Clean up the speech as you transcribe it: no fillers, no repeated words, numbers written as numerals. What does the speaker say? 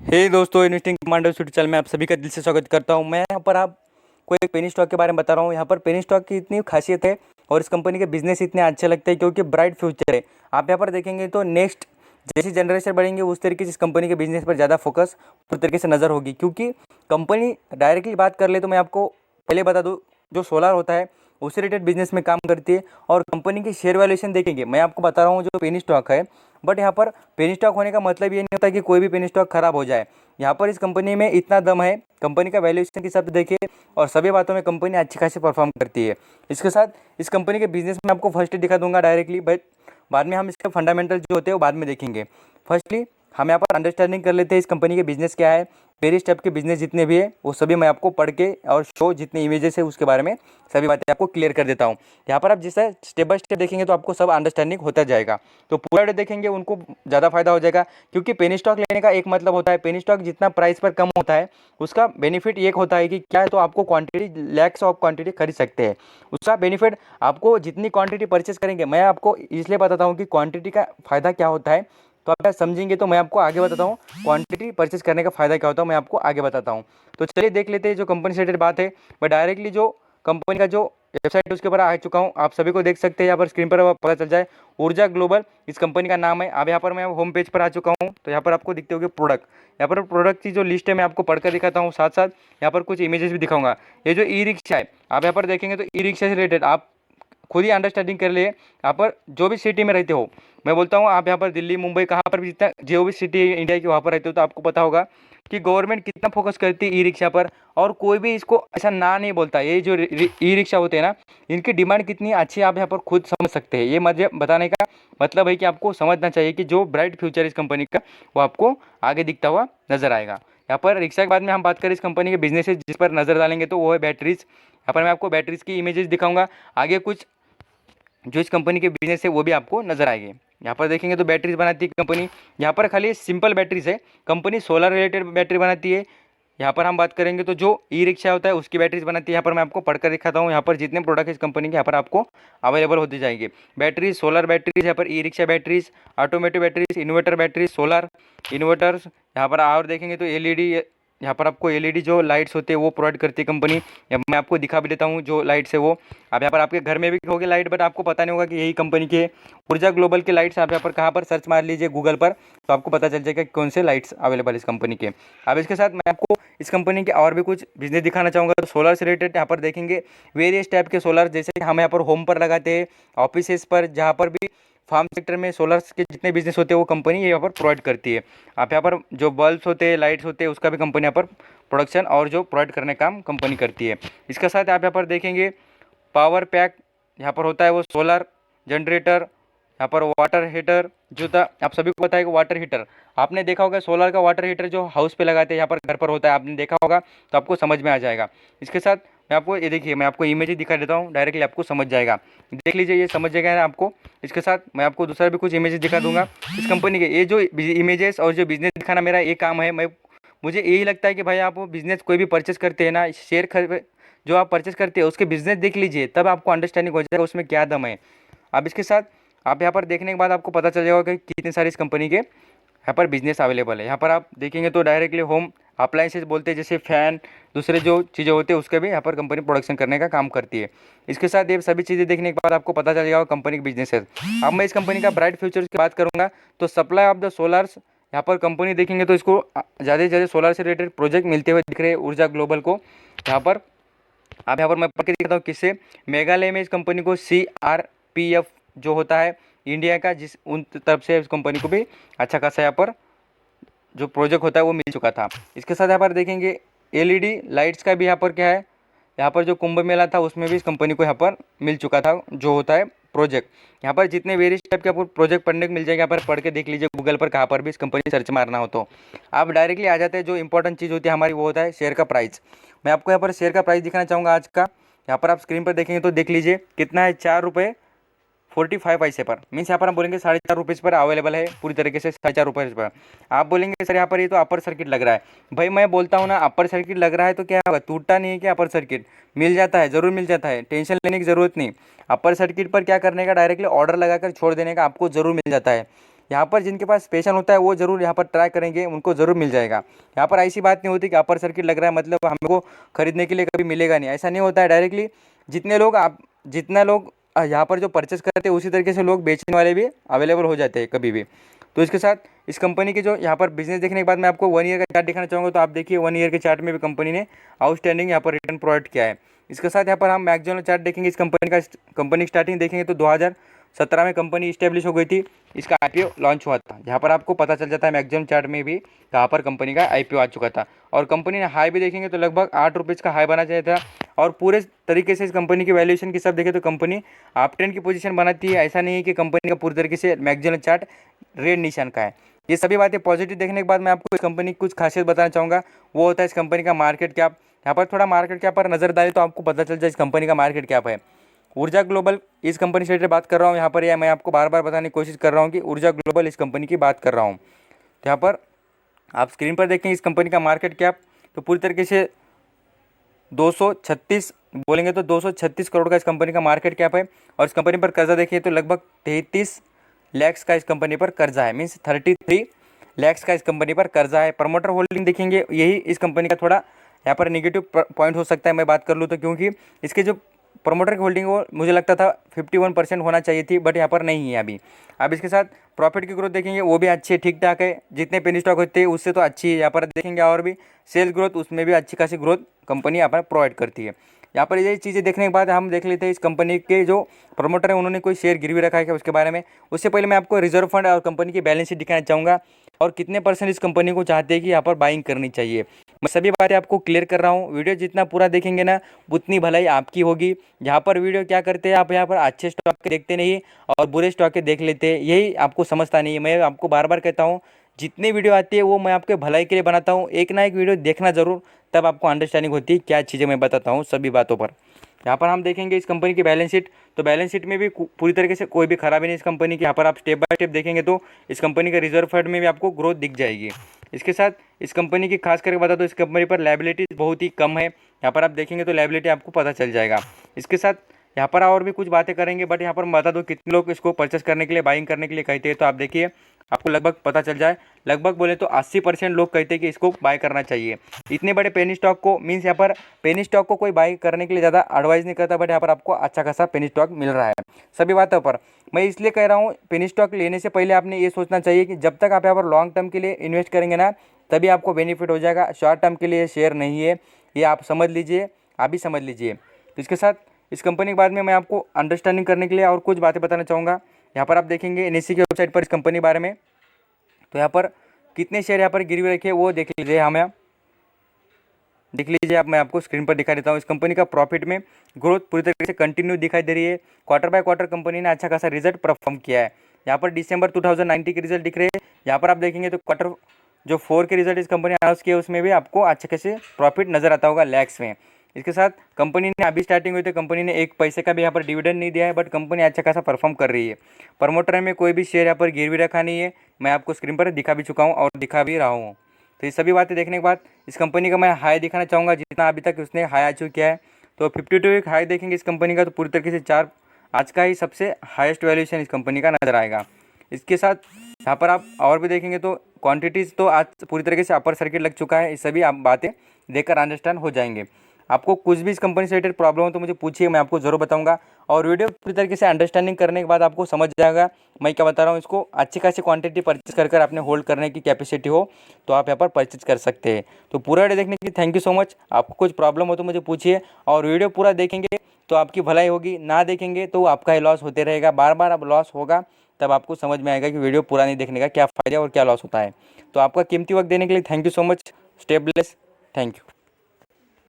हे दोस्तों, investing commando YouTube channel में आप सभी का दिल से स्वागत करता हूं। मैं यहाँ पर आपको एक पेनी स्टॉक के बारे में बता रहा हूँ। यहाँ पर पेनी स्टॉक की इतनी खासियत है और इस कंपनी के बिजनेस इतने अच्छे लगते हैं क्योंकि ब्राइट फ्यूचर है। आप यहाँ पर देखेंगे तो नेक्स्ट जैसी जनरेशन बढ़ेंगे उस तरीके से इस कंपनी के बिजनेस पर ज़्यादा फोकस पूरी तरीके से नज़र होगी। क्योंकि कंपनी डायरेक्टली बात कर ले तो मैं आपको पहले बता दूँ, जो सोलर होता है उससे रिलेटेड बिजनेस में काम करती है। और कंपनी की शेयर वैल्यूएशन देखेंगे, मैं आपको बता रहा हूँ जो पेनी स्टॉक है, बट यहाँ पर पेनी स्टॉक होने का मतलब ये नहीं होता कि कोई भी पेनी स्टॉक खराब हो जाए। यहाँ पर इस कंपनी में इतना दम है, कंपनी का वैल्यूएशन के हिसाब से देखिए और सभी बातों में कंपनी अच्छी खासी परफॉर्म करती है। इसके साथ इस कंपनी के बिजनेस में आपको फर्स्ट दिखा दूंगा डायरेक्टली, बट बाद में हम इसके फंडामेंटल जो होते हैं वो बाद में देखेंगे। फर्स्टली हम यहाँ पर अंडरस्टैंडिंग कर लेते हैं इस कंपनी के बिजनेस क्या है। मेरी स्टेप के बिजनेस जितने भी है वो सभी मैं आपको पढ़ के और शो जितने इमेजेस है उसके बारे में सभी बातें आपको क्लियर कर देता हूँ। यहाँ पर आप जिससे स्टेप बाय स्टेप देखेंगे तो आपको सब अंडरस्टैंडिंग होता जाएगा। तो पूरा वीडियो देखेंगे उनको ज़्यादा फायदा हो जाएगा। क्योंकि पेनी स्टॉक लेने का एक मतलब होता है, पेनी स्टॉक जितना प्राइस पर कम होता है उसका बेनिफिट एक होता है कि क्या है, तो आपको क्वांटिटी लैक्स ऑफ क्वांटिटी खरीद सकते हैं। उसका बेनिफिट आपको जितनी क्वांटिटी परचेस करेंगे, मैं आपको इसलिए बताता हूँ कि क्वांटिटी का फ़ायदा क्या होता है, तो आप समझेंगे तो मैं आपको आगे बताता हूँ क्वांटिटी परचेस करने का फ़ायदा क्या होता है, मैं आपको आगे बताता हूँ। तो चलिए देख लेते हैं जो कंपनी से रिलेटेड बात है। मैं डायरेक्टली जो कंपनी का जो वेबसाइट है उसके ऊपर आ चुका हूँ, आप सभी को देख सकते हैं यहाँ पर स्क्रीन पर पता चल जाए। ऊर्जा ग्लोबल इस कंपनी का नाम है। अब यहाँ पर मैं होम पेज पर आ चुका हूँ, तो यहाँ पर आपको दिखते होंगे प्रोडक्ट। यहाँ पर प्रोडक्ट की जो लिस्ट है मैं आपको पढ़कर दिखाता हूँ, साथ साथ यहाँ पर कुछ इमेजेस भी दिखाऊंगा। ये जो ई रिक्शा है, आप यहाँ पर देखेंगे तो ई रिक्शा से रिलेटेड आप खुद ही अंडरस्टैंडिंग कर लिए। यहाँ पर जो भी सिटी में रहते हो, मैं बोलता हूँ आप यहाँ पर दिल्ली मुंबई कहाँ पर भी जितना जो भी सिटी इंडिया की वहाँ पर रहते हो, तो आपको पता होगा कि गवर्नमेंट कितना फोकस करती है ई रिक्शा पर। और कोई भी इसको ऐसा ना नहीं बोलता। ये जो ई रिक्शा होते हैं ना, इनकी डिमांड कितनी अच्छी है आप यहाँ पर खुद समझ सकते हैं। ये मुझे बताने का मतलब है कि आपको समझना चाहिए कि जो ब्राइट फ्यूचर इस कंपनी का वो आपको आगे दिखता हुआ नजर आएगा। यहाँ पर रिक्शा के बाद में हम बात करें इस कंपनी के बिजनेस जिस पर नजर डालेंगे तो वो है बैटरीज। यहाँ पर मैं आपको बैटरीज की इमेजेस दिखाऊंगा, आगे कुछ जो इस कंपनी के बिजनेस है वो भी आपको नजर आएंगे। यहाँ पर देखेंगे तो बैटरीज बनाती है कंपनी। यहाँ पर खाली सिंपल बैटरीज है, कंपनी सोलर रिलेटेड बैटरी बनाती है। यहाँ पर हम बात करेंगे तो जो ई रिक्शा होता है उसकी बैटरीज बनाती है। यहाँ पर मैं आपको पढ़कर दिखाता हूँ। यहाँ पर जितने प्रोडक्ट इस कंपनी के यहाँ पर आपको अवेलेबल होते जाएंगे। बैटरीज, सोलर बैटरीज, यहाँ पर e rickshaw batteries, automatic batteries, inverter batteries, solar inverters. यहाँ पर और देखेंगे तो एलईडी, यहाँ पर आपको एलईडी जो लाइट्स होते हैं वो प्रोवाइड करती है कंपनी। मैं आपको दिखा भी देता हूँ जो लाइट्स है वो। आप यहाँ पर आपके घर में भी होगी लाइट, बट आपको पता नहीं होगा कि यही कंपनी के ऊर्जा ग्लोबल के लाइट्स। आप यहाँ पर कहाँ पर सर्च मार लीजिए गूगल पर, तो आपको पता चल जाएगा कि कौन से लाइट्स अवेलेबल इस कंपनी के। अब इसके साथ मैं आपको इस कंपनी के और भी कुछ बिजनेस दिखाना चाहूँगा। तो सोलर से रिलेटेड यहाँ पर देखेंगे वेरियस टाइप के सोलर, जैसे हम यहाँ पर होम पर लगाते हैं, ऑफिसेस पर, जहाँ पर भी फार्म सेक्टर में सोलर के जितने बिजनेस होते हैं वो कंपनी यहाँ पर प्रोवाइड करती है। आप यहाँ पर जो बल्ब्स होते हैं, लाइट्स होते हैं, उसका भी कंपनी यहाँ पर प्रोडक्शन और जो प्रोवाइड करने का काम कंपनी करती है। इसके साथ आप यहाँ पर देखेंगे पावर पैक यहाँ पर होता है, वो सोलर जनरेटर, यहाँ पर वाटर हीटर जो था, आप सभी को पता है कि वाटर हीटर आपने देखा होगा। सोलर का वाटर हीटर जो हाउस पे लगाते हैं, यहाँ पर घर पर होता है, आपने देखा होगा, तो आपको समझ में आ जाएगा। इसके साथ मैं आपको ये देखिए, मैं आपको इमेज ही दिखा देता हूँ, डायरेक्टली आपको समझ जाएगा। देख लीजिए, ये समझ जाएगा ना आपको। इसके साथ मैं आपको दूसरा भी कुछ इमेजेस दिखा दूंगा इस कंपनी के। ये जो इमेजेस और जो बिजनेस दिखाना मेरा ये काम है। मुझे यही लगता है कि भाई आप बिजनेस कोई भी परचेस करते हैं ना, शेयर जो आप परचेस करते हैं उसके बिजनेस देख लीजिए, तब आपको अंडरस्टैंडिंग हो जाएगा उसमें क्या दम है। अब इसके साथ आप यहाँ पर देखने के बाद आपको पता चल जाएगा कि कितने सारे इस कंपनी के यहाँ पर बिजनेस अवेलेबल है। यहाँ पर आप देखेंगे तो डायरेक्टली होम अप्लायंसेज बोलते हैं, जैसे फैन, दूसरे जो चीज़ें होते हैं उसके भी यहाँ पर कंपनी प्रोडक्शन करने का काम करती है। इसके साथ ये सभी चीज़ें देखने के बाद आपको पता चल जाएगा कंपनी के बिजनेस है। अब मैं इस कंपनी का ब्राइट फ्यूचर की बात करूँगा तो सप्लाई ऑफ द सोलर्स, यहाँ पर कंपनी देखेंगे तो इसको ज़्यादा से ज़्यादा सोलर से रिलेटेड प्रोजेक्ट मिलते हुए दिख रहे हैं ऊर्जा ग्लोबल को। यहाँ पर आप यहाँ पर मैं पढ़ के दिखाता हूँ किससे, मेघालय में इस कंपनी को CRPF जो होता है इंडिया का, जिस उन तरफ से इस कंपनी को भी अच्छा खासा यहाँ पर जो प्रोजेक्ट होता है वो मिल चुका था। इसके साथ यहाँ पर देखेंगे एलईडी लाइट्स का भी यहाँ पर क्या है, यहाँ पर जो कुंभ मेला था उसमें भी इस कंपनी को यहाँ पर मिल चुका था जो होता है प्रोजेक्ट। यहाँ पर जितने वेरियस टाइप के आपको प्रोजेक्ट पढ़ने को मिल जाएगा, यहाँ पर पढ़ के देख लीजिए गूगल पर, कहाँ पर भी इस कंपनी सर्च मारना हो तो आप डायरेक्टली आ जाते हैं। जो इंपॉर्टेंट चीज़ होती है हमारी वो होता है शेयर का प्राइस। मैं आपको यहाँ पर शेयर का प्राइस दिखाना चाहूँगा आज का। यहाँ पर आप स्क्रीन पर देखेंगे तो देख लीजिए कितना है, 4 रुपये 45 पैसे पर। मीन्स यहाँ पर हम बोलेंगे 4.5 रुपये पर अवेलेबल है पूरी तरीके से, 4.5 रुपये पर। आप बोलेंगे सर यहाँ पर ये तो अपर सर्किट लग रहा है। भाई मैं बोलता हूँ ना, अपर सर्किट लग रहा है तो क्या होगा, टूटता नहीं है क्या अपर सर्किट, मिल जाता है, ज़रूर मिल जाता है, टेंशन लेने की ज़रूरत नहीं। अपर सर्किट पर क्या करने का, डायरेक्टली ऑर्डर लगाकर छोड़ देने का, आपको ज़रूर मिल जाता है। यहाँ पर जिनके पास पैशन होता है वो ज़रूर यहाँ पर ट्राई करेंगे, उनको ज़रूर मिल जाएगा। यहाँ पर ऐसी बात नहीं होती कि अपर सर्किट लग रहा है मतलब हमको खरीदने के लिए कभी मिलेगा नहीं, ऐसा नहीं होता है। डायरेक्टली जितना लोग यहाँ पर जो परचेस करते हैं उसी तरीके से लोग बेचने वाले भी अवेलेबल हो जाते हैं कभी भी। तो इसके साथ इस कंपनी के जो यहाँ पर बिजनेस देखने के बाद मैं आपको 1 ईयर का चार्ट दिखाना चाहूँगा। तो आप देखिए 1 ईयर के चार्ट में भी कंपनी ने आउटस्टैंडिंग यहाँ पर रिटर्न प्रोवाइड किया है। इसके साथ यहाँ पर हम मैक्सिमम चार्ट देखेंगे, इस कंपनी की स्टार्टिंग देखेंगे तो 2017 में कंपनी इस्टेब्लिश हो गई थी, इसका आईपीओ लॉन्च हुआ था। यहाँ पर आपको पता चल जाता है मैक्सिमम चार्ट में भी कहाँ पर कंपनी का आईपीओ आ चुका था। और कंपनी ने हाई भी देखेंगे तो लगभग 8 रुपये का हाई बना चाहिए था। और पूरे तरीके से इस कंपनी की वैल्यूएशन की सब देखें तो कंपनी अप ट्रेंड की पोजीशन बनाती है। ऐसा नहीं है कि कंपनी का पूरी तरीके से मैक्सिमम चार्ट रेड निशान का है। ये सभी बातें पॉजिटिव देखने के बाद मैं आपको इस कंपनी की कुछ खासियत बताना चाहूँगा, वो होता है इस कंपनी का मार्केट कैप। यहाँ पर थोड़ा मार्केट कैप पर नजर डालें तो आपको पता चल जाए इस कंपनी का मार्केट कैप है। ऊर्जा ग्लोबल इस कंपनी से रिलेटेड बात कर रहा हूँ यहाँ पर, या मैं आपको बार बार बताने की कोशिश कर रहा हूँ कि ऊर्जा ग्लोबल इस कंपनी की बात कर रहा हूँ। तो यहाँ पर आप स्क्रीन पर देखें इस कंपनी का मार्केट कैप, तो पूरी तरीके से 236 बोलेंगे तो 236 करोड़ का इस कंपनी का मार्केट कैप है। और इस कंपनी पर कर्जा देखिए तो लगभग 33 लाख का इस कंपनी पर कर्जा है, मीन्स 33 लाख का इस कंपनी पर कर्जा है। प्रमोटर होल्डिंग देखेंगे, यही इस कंपनी का थोड़ा यहाँ पर नेगेटिव पॉइंट हो सकता है मैं बात कर लूँ तो, क्योंकि इसके जो प्रमोटर की होल्डिंग वो मुझे लगता था 51% होना चाहिए थी, बट यहाँ पर नहीं है अभी। अब इसके साथ प्रॉफिट की ग्रोथ देखेंगे वो भी अच्छी है, ठीक ठाक है, जितने पेनी स्टॉक होते हैं उससे तो अच्छी है। यहाँ पर देखेंगे और भी सेल्स ग्रोथ, उसमें भी अच्छी खासी ग्रोथ कंपनी यहाँ पर प्रोवाइड करती है। यहाँ पर ये चीज़ें देखने के बाद हम देख लेते हैं इस कंपनी के जो प्रमोटर है उन्होंने कोई शेयर गिरवी रखा है क्या उसके बारे में। उससे पहले मैं आपको रिजर्व फंड और कंपनी की बैलेंस शीट दिखाना चाहूँगा और कितने % इस कंपनी को चाहते हैं कि यहाँ पर बाइंग करनी चाहिए। मैं सभी बातें आपको क्लियर कर रहा हूँ। वीडियो जितना पूरा देखेंगे ना उतनी भलाई आपकी होगी। यहाँ पर वीडियो क्या करते हैं, आप यहाँ पर अच्छे स्टॉक के देखते नहीं और बुरे स्टॉक के देख लेते हैं, यही आपको समझता नहीं है। मैं आपको बार बार कहता हूँ जितनी वीडियो आती है वो मैं आपके भलाई के लिए बनाता हूँ, एक ना एक वीडियो देखना ज़रूर, तब आपको अंडरस्टैंडिंग होती है क्या चीज़ें मैं बताता हूँ सभी बातों पर। यहाँ पर हम देखेंगे इस कंपनी की बैलेंस शीट, तो बैलेंस शीट में भी पूरी तरीके से कोई भी खराबी नहीं इस कंपनी की। यहाँ पर आप स्टेप बाय स्टेप देखेंगे तो इस कंपनी के रिजर्व फंड में भी आपको ग्रोथ दिख जाएगी। इसके साथ इस कंपनी की खास करके बता दो, इस कंपनी पर लायबिलिटीज बहुत ही कम है। यहाँ पर आप देखेंगे तो लायबिलिटी आपको पता चल जाएगा। इसके साथ यहाँ पर और भी कुछ बातें करेंगे, बट यहाँ पर मैं बता दूँ कितने लोग इसको परचेस करने के लिए बाइंग करने के लिए कहते हैं। तो आप देखिए आपको लगभग पता चल जाए, लगभग बोले तो 80% लोग कहते हैं कि इसको बाय करना चाहिए। इतने बड़े पेनी स्टॉक को, मीन्स यहाँ पर पेनी स्टॉक को कोई बाय करने के लिए ज़्यादा एडवाइस नहीं करता, बट यहाँ पर आपको अच्छा खासा पेनी स्टॉक मिल रहा है। सभी बातों पर मैं इसलिए कह रहा हूँ पेनी स्टॉक लेने से पहले आपने ये सोचना चाहिए कि जब तक आप यहाँ पर लॉन्ग टर्म के लिए इन्वेस्ट करेंगे ना तभी आपको बेनिफिट हो जाएगा। शॉर्ट टर्म के लिए शेयर नहीं है, ये आप समझ लीजिए, आप भी समझ लीजिए। तो इसके साथ इस कंपनी के बाद में मैं आपको अंडरस्टैंडिंग करने के लिए और कुछ बातें बताना चाहूँगा। यहाँ पर आप देखेंगे NSE की वेबसाइट पर इस कंपनी के बारे में, तो यहाँ पर कितने शेयर यहाँ पर गिरवी रखे वो देख लीजिए, हमें देख लीजिए। अब मैं आपको स्क्रीन पर दिखा देता हूँ। इस कंपनी का प्रॉफिट में ग्रोथ पूरी तरीके से कंटिन्यू दिखाई दे रही है। क्वार्टर बाय क्वार्टर कंपनी ने अच्छा खासा रिजल्ट परफॉर्म किया है। यहाँ पर दिसंबर 2019 के रिजल्ट दिख रहे हैं। यहाँ पर आप देखेंगे तो क्वार्टर जो 4 के रिजल्ट इस कंपनी ने अनाउंस किए उसमें भी आपको अच्छे खासे प्रॉफिट नजर आता होगा लैक्स में। इसके साथ कंपनी ने अभी स्टार्टिंग हुई थी, कंपनी ने 1 पैसे का भी यहाँ पर डिविडेंड नहीं दिया है, बट कंपनी अच्छा खासा परफॉर्म कर रही है। प्रमोटर में कोई भी शेयर यहाँ पर गिरवी रखा नहीं है, मैं आपको स्क्रीन पर दिखा भी चुका हूँ और दिखा भी रहा हूँ। तो ये सभी बातें देखने के बाद इस कंपनी का मैं हाई दिखाना चाहूँगा, जितना अभी तक उसने हाई अचीव किया है। तो 52 एक हाई देखेंगे इस कंपनी का, तो पूरी तरीके से 4 आज का ही सबसे हाईएस्ट वैल्यूएशन इस कंपनी का नजर आएगा। इसके साथ यहाँ पर आप और भी देखेंगे तो क्वांटिटीज़ तो आज पूरी तरीके से अपर सर्किट लग चुका है। ये सभी आप बातें देखकर अंडरस्टैंड हो जाएंगे। आपको कुछ भी इस कंपनी से रिलेटेड प्रॉब्लम हो तो मुझे पूछिए, मैं आपको ज़रूर बताऊंगा। और वीडियो पूरी तरीके से अंडरस्टैंडिंग करने के बाद आपको समझ जाएगा मैं क्या बता रहा हूँ। इसको अच्छी खासी क्वांटिटी परचेज कर आपने होल्ड करने की कैपेसिटी हो तो आप यहाँ पर परचेज कर सकते हैं। तो पूरा वीडियो देखने के लिए थैंक यू सो मच। आपको कुछ प्रॉब्लम हो तो मुझे पूछिए, और वीडियो पूरा देखेंगे तो आपकी भलाई होगी, ना देखेंगे तो आपका ही लॉस होते रहेगा। बार बार अब लॉस होगा तब आपको समझ में आएगा कि वीडियो पूरा नहीं देखने का क्या फ़ायदा और क्या लॉस होता है। तो आपका कीमती वक्त देने के लिए thank you so much. Stay bless, thank you.